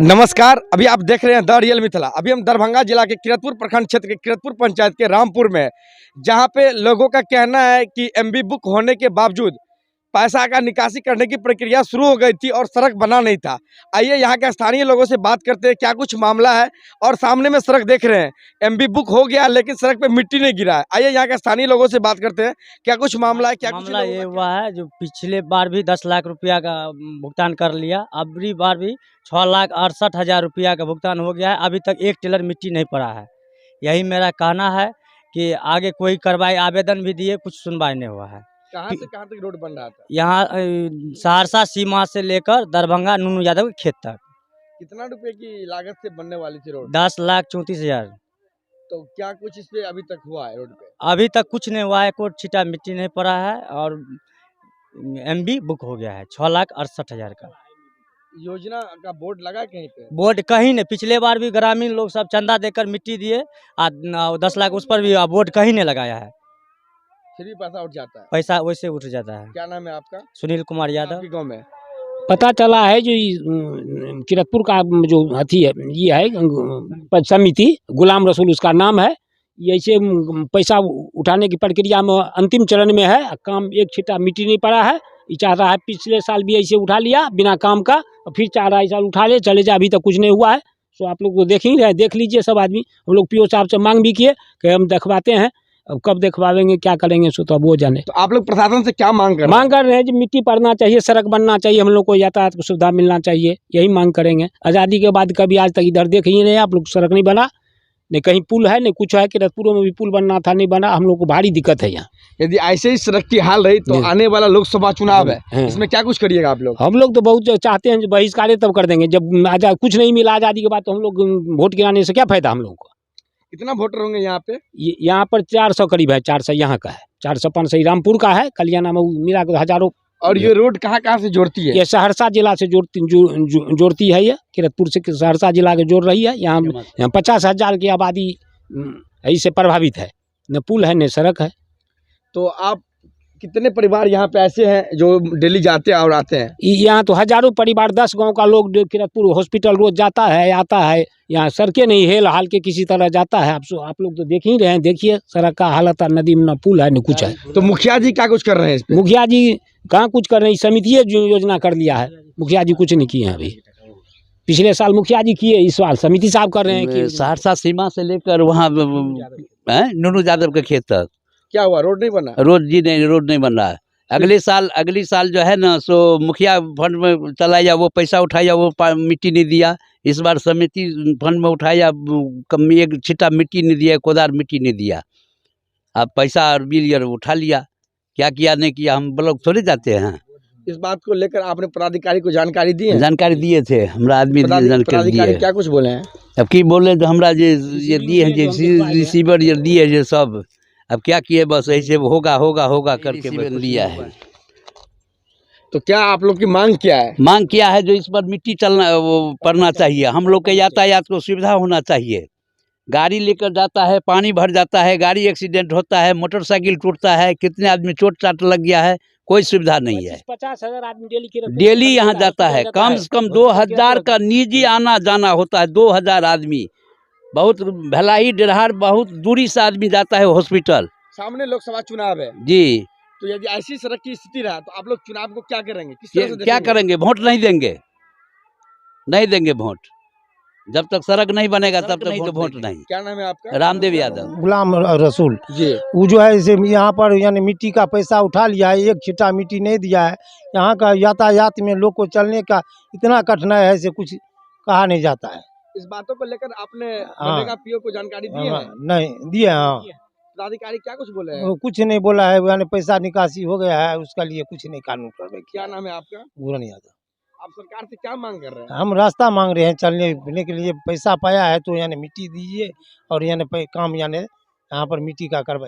नमस्कार। अभी आप देख रहे हैं द रियल मिथिला। अभी हम दरभंगा जिला के किरतपुर प्रखंड क्षेत्र के किरतपुर पंचायत के रामपुर में, जहां पे लोगों का कहना है कि एमबी बुक होने के बावजूद पैसा का निकासी करने की प्रक्रिया शुरू हो गई थी और सड़क बना नहीं था। आइए यहाँ के स्थानीय लोगों से बात करते हैं क्या कुछ मामला है। और सामने में सड़क देख रहे हैं, एमबी बुक हो गया लेकिन सड़क पे मिट्टी नहीं गिरा है। आइए यहाँ के स्थानीय लोगों से बात करते हैं क्या कुछ मामला है। क्या कुछ मामला ये हुआ है, जो पिछले बार भी 10 लाख रुपया का भुगतान कर लिया, अबरी बार भी 6,68,000 रुपया का भुगतान हो गया है। अभी तक एक टेलर मिट्टी नहीं पड़ा है। यही मेरा कहना है कि आगे कोई कार्रवाई, आवेदन भी दिए, कुछ सुनवाई नहीं हुआ है। कहाँ से कहाँ तक रोड बन रहा था? यहाँ सहरसा सीमा से लेकर दरभंगा नूनू यादव के खेत तक। कितना रुपए की लागत से बनने वाली थी रोड? 10,34,000। तो क्या कुछ इस पे अभी तक हुआ है रोड पे? अभी तक कुछ नहीं हुआ है, कोई छीटा मिट्टी नहीं पड़ा है और एमबी बुक हो गया है 6,68,000 का। योजना का बोर्ड लगा कहीं पे? बोर्ड कहीं नहीं। पिछले बार भी ग्रामीण लोग सब चंदा देकर मिट्टी दिए, 10 लाख उस पर भी बोर्ड कहीं नहीं लगाया है। फिर भी पैसा उठ जाता है? पैसा वैसे उठ जाता है। क्या नाम है आपका? सुनील कुमार यादव। आपके गाँव में पता चला है जो किरतपुर का जो अथी है, ये है समिति, गुलाम रसूल उसका नाम है। ये ऐसे पैसा उठाने की प्रक्रिया में अंतिम चरण में है। काम एक छिट्टा मिट्टी नहीं पड़ा है। ये चाह रहा है पिछले साल भी ऐसे उठा लिया बिना काम का, और फिर चाह रहा है इस साल उठा ले चले जाए। अभी तक कुछ नहीं हुआ है। तो आप लोग तो देख ही रहे, देख लीजिए सब आदमी। हम लोग पीओ साहब से मांग भी किए कि हम दिखवाते हैं, अब कब दिखवाएंगे क्या करेंगे सो तो अब वो जाने। तो आप लोग प्रशासन से क्या मांग कर रहे हैं? मांग कर रहे हैं कि मिट्टी पड़ना चाहिए, सड़क बनना चाहिए, हम लोग को यातायात की सुविधा मिलना चाहिए, यही मांग करेंगे। आज़ादी के बाद कभी आज तक इधर देख ही नहीं आप लोग, सड़क नहीं बना, नहीं कहीं पुल है नहीं कुछ है। किरतपुर में भी पुल बनना था, नहीं बना। हम लोग को भारी दिक्कत है यहाँ। यदि ऐसे ही सड़क की हाल रही तो आने वाला लोकसभा चुनाव है, इसमें क्या कुछ करिएगा आप लोग? हम लोग तो बहुत चाहते हैं, बहिष्कार तब कर देंगे जब आजाद कुछ नहीं मिला। आज़ादी के बाद तो हम लोग वोट गिराने से क्या फायदा हम लोग को। कितना वोटर होंगे यहाँ पे? यहाँ पर 400 करीब है। 400 यहाँ का है, 405 रामपुर का है, कल्याण में मिला कर हजारों। और ये रोड कहाँ कहाँ से जोड़ती है? ये सहरसा जिला से जोड़ती है। ये किरतपुर से सहरसा जिला के जोड़ रही है। यहाँ 50,000 की आबादी इससे प्रभावित है। न पुल है न सड़क है। तो आप कितने परिवार यहाँ पे ऐसे हैं जो डेली जाते हैं और आते हैं? यहाँ तो हजारों परिवार, 10 गांव का लोग किरतपुर हॉस्पिटल रोज जाता है आता है। यहाँ सड़कें नहीं, हेल हाल के किसी तरह जाता है। आप लोग तो देख ही रहे हैं, देखिए सड़क का हालत है, नदी में न पुल है न कुछ है। तो मुखिया जी क्या कुछ कर रहे हैं इस पे? मुखिया जी कहाँ कुछ कर रहे हैं, समिति योजना कर लिया है। मुखिया जी कुछ नहीं किए हैं अभी। पिछले साल मुखिया जी किए, इस साल समिति साहब कर रहे हैं कि सहरसा सीमा से लेकर वहाँ नूनू यादव के खेत तक। क्या हुआ, रोड नहीं बना? रोड नहीं बन रहा है। अगली साल जो है ना, सो मुखिया फंड में चला या वो पैसा उठाया, वो मिट्टी नहीं दिया। इस बार समिति फंड में उठाया, कम एक छिट्टा मिट्टी नहीं दिया, कोदार मिट्टी नहीं दिया। अब पैसा और बिल उठा लिया, क्या किया नहीं किया हम ब्लॉक थोड़े जाते हैं। इस बात को लेकर आपने पदाधिकारी को जानकारी दी है? जानकारी दिए थे हमरा आदमी, जानकारी दिए। क्या कुछ बोले हैं? अब की बोले तो हमरा ये दिए हैं, रिसीवर ये दिए है सब। अब क्या किए, बस ऐसे होगा करके दिया है। तो क्या आप लोग की मांग क्या है? मांग क्या है, जो इस पर मिट्टी पड़ना चाहिए। हम लोग के यातायात को सुविधा होना चाहिए। गाड़ी लेकर जाता है, पानी भर जाता है, गाड़ी एक्सीडेंट होता है, मोटरसाइकिल टूटता है, कितने आदमी चोट चाट लग गया है, कोई सुविधा नहीं है। 50,000 आदमी डेली यहाँ जाता है। कम से कम 2,000 का निजी आना जाना होता है। 2,000 आदमी, बहुत भलाई डेढ़ार, बहुत दूरी से आदमी जाता है हॉस्पिटल। सामने लोकसभा चुनाव है जी। तो यदि ऐसी सड़क की स्थिति रहा तो आप लोग चुनाव को क्या करेंगे? किस तरह से क्या करेंगे? वोट नहीं देंगे वोट। जब तक सड़क नहीं बनेगा तब तक वोट नहीं। क्या नाम है आपका? रामदेव यादव। गुलाम रसूल जी। वो जो है इसे यहाँ पर यानी मिट्टी का पैसा उठा लिया है, एक छिट्टा मिट्टी नहीं दिया है। यहाँ का यातायात में लोग को चलने का इतना कठिनाई है, इसे कुछ कहा नहीं जाता है। इस बातों को लेकर आपने मनरेगा पीओ को जानकारी दी है? नहीं दिए। हाँ, पदाधिकारी क्या कुछ बोले हैं? वो कुछ नहीं बोला है। यानी पैसा निकासी हो गया है, उसका लिए कुछ नहीं कानून कर। क्या नाम है आपका? पूरन यादव। आप सरकार से क्या मांग कर रहे हैं? हम रास्ता मांग रहे हैं चलने फिरने के लिए। पैसा पाया है तो यानी मिट्टी दीजिए और यानी काम यानी यहाँ पर मिट्टी का करवाइए।